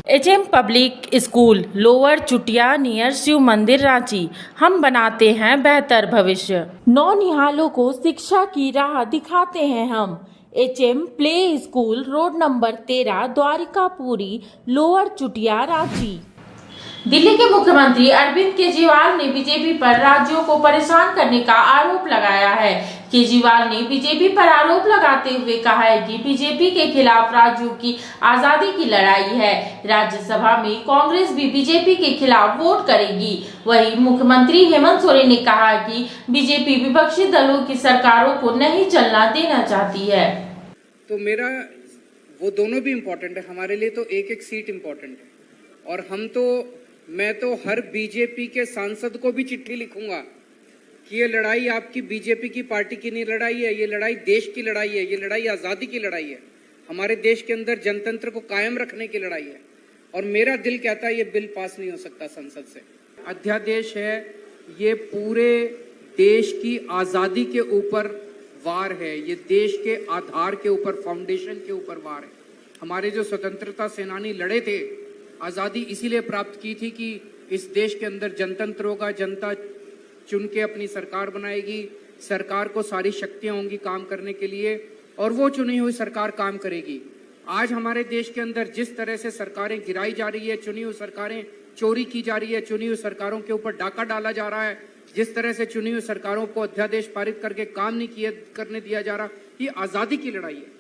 HM public school lower चुटिया near Shiv मंदिर रांची। हम बनाते हैं बेहतर भविष्य। नौनिहालों को शिक्षा की राह दिखाते हैं हम। HM play school road number 13 Dwarikapuri lower Chutia Ranchi. Delhi के मुख्यमंत्री अरविंद केजरीवाल ने बीजेपी पर राज्यों को परेशान करने का आरोप लगाया है। केजरीवाल ने बीजेपी पर आरोप लगाते हुए कहा है कि बीजेपी के खिलाफ राज्यों की आजादी की लड़ाई है। राज्यसभा में कांग्रेस भी बीजेपी के खिलाफ वोट करेगी। वहीं मुख्यमंत्री हेमंत सोरेन ने कहा कि बीजेपी विपक्षी दलों की सरकारों को नहीं चलना देना चाहती है। तो मेरा वो दोनों भी इम्पोर्टेंट है, हमारे लिए तो एक एक सीट इम्पोर्टेंट है। और मैं तो हर बीजेपी के सांसद को भी चिट्ठी लिखूंगा कि ये लड़ाई आपकी बीजेपी की पार्टी की नहीं लड़ाई है, ये लड़ाई देश की लड़ाई है, ये लड़ाई आज़ादी की लड़ाई है, हमारे देश के अंदर जनतंत्र को कायम रखने की लड़ाई है। और मेरा दिल कहता है ये बिल पास नहीं हो सकता संसद से। अध्यादेश है, ये पूरे देश की आज़ादी के ऊपर वार है, ये देश के आधार के ऊपर, फाउंडेशन के ऊपर वार है। हमारे जो स्वतंत्रता सेनानी लड़े थे, आज़ादी इसीलिए प्राप्त की थी कि इस देश के अंदर जनतंत्र होगा, जनता चुन के अपनी सरकार बनाएगी, सरकार को सारी शक्तियां होंगी काम करने के लिए और वो चुनी हुई सरकार काम करेगी। आज हमारे देश के अंदर जिस तरह से सरकारें गिराई जा रही है, चुनी हुई सरकारें चोरी की जा रही है, चुनी हुई सरकारों के ऊपर डाका डाला जा रहा है, जिस तरह से चुनी हुई सरकारों को अध्यादेश पारित करके काम नहीं करने दिया जा रहा, ये आज़ादी की लड़ाई है।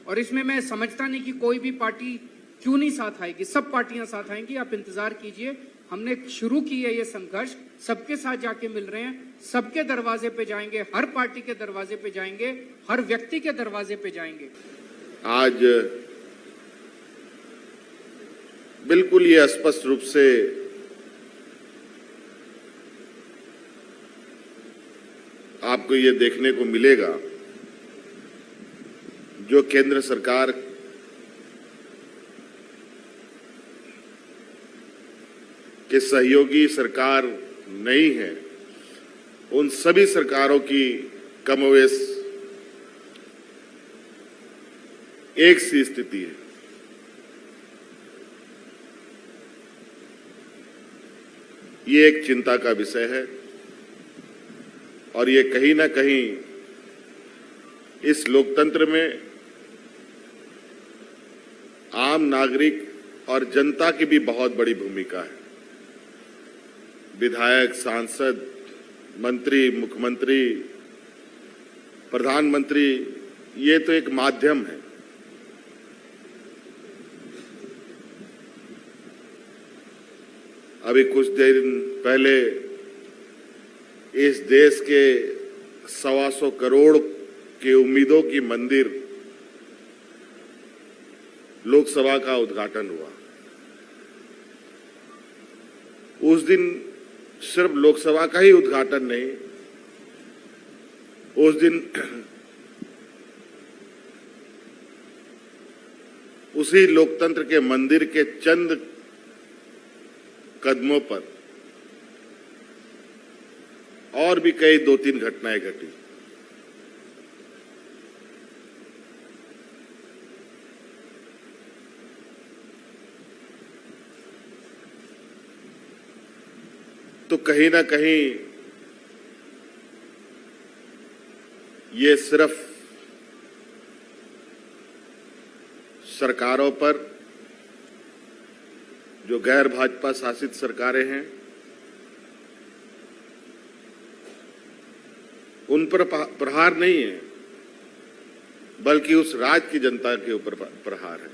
और इसमें मैं समझता नहीं कि कोई भी पार्टी क्यों नहीं साथ आएगी, सब पार्टियां साथ आएंगी। आप इंतजार कीजिए, हमने शुरू की है ये संघर्ष, सबके साथ जाके मिल रहे हैं, सबके दरवाजे पे जाएंगे, हर पार्टी के दरवाजे पे जाएंगे, हर व्यक्ति के दरवाजे पे जाएंगे। आज बिल्कुल ये स्पष्ट रूप से आपको ये देखने को मिलेगा जो केंद्र सरकार कि सहयोगी सरकार नहीं है, उन सभी सरकारों की कमोवेश एक सी स्थिति है। ये एक चिंता का विषय है और ये कहीं ना कहीं इस लोकतंत्र में आम नागरिक और जनता की भी बहुत बड़ी भूमिका है। विधायक, सांसद, मंत्री, मुख्यमंत्री, प्रधानमंत्री, ये तो एक माध्यम है। अभी कुछ देर पहले इस देश के 125 करोड़ के उम्मीदों की मंदिर लोकसभा का उद्घाटन हुआ। उस दिन सिर्फ लोकसभा का ही उद्घाटन नहीं, उस दिन उसी लोकतंत्र के मंदिर के चंद कदमों पर और भी कई 2-3 घटनाएं घटी। तो कहीं ना कहीं ये सिर्फ सरकारों पर, जो गैर भाजपा शासित सरकारें हैं, उन पर प्रहार नहीं है, बल्कि उस राज्य की जनता के ऊपर प्रहार है।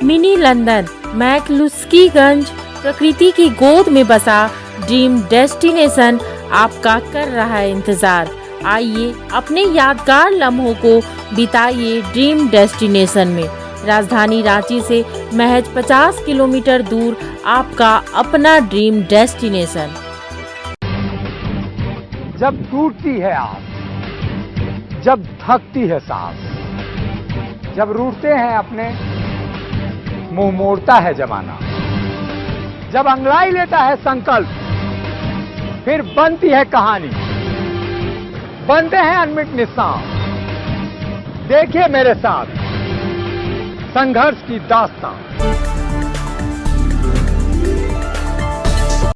मिनी लंदन मैक्लुस्कीगंज प्रकृति की गोद में बसा ड्रीम डेस्टिनेशन आपका कर रहा है इंतजार। आइए अपने यादगार लम्हों को बिताइए ड्रीम डेस्टिनेशन में। राजधानी रांची से महज 50 किलोमीटर दूर आपका अपना ड्रीम डेस्टिनेशन। जब टूटती है आस, जब थकती है सांस, जब रूठते हैं अपने, मुंह मोड़ता है जमाना, जब अंगड़ाई लेता है संकल्प, फिर बनती है कहानी, बनते हैं अनमिट निशान। देखिए मेरे साथ संघर्ष की दास्तां।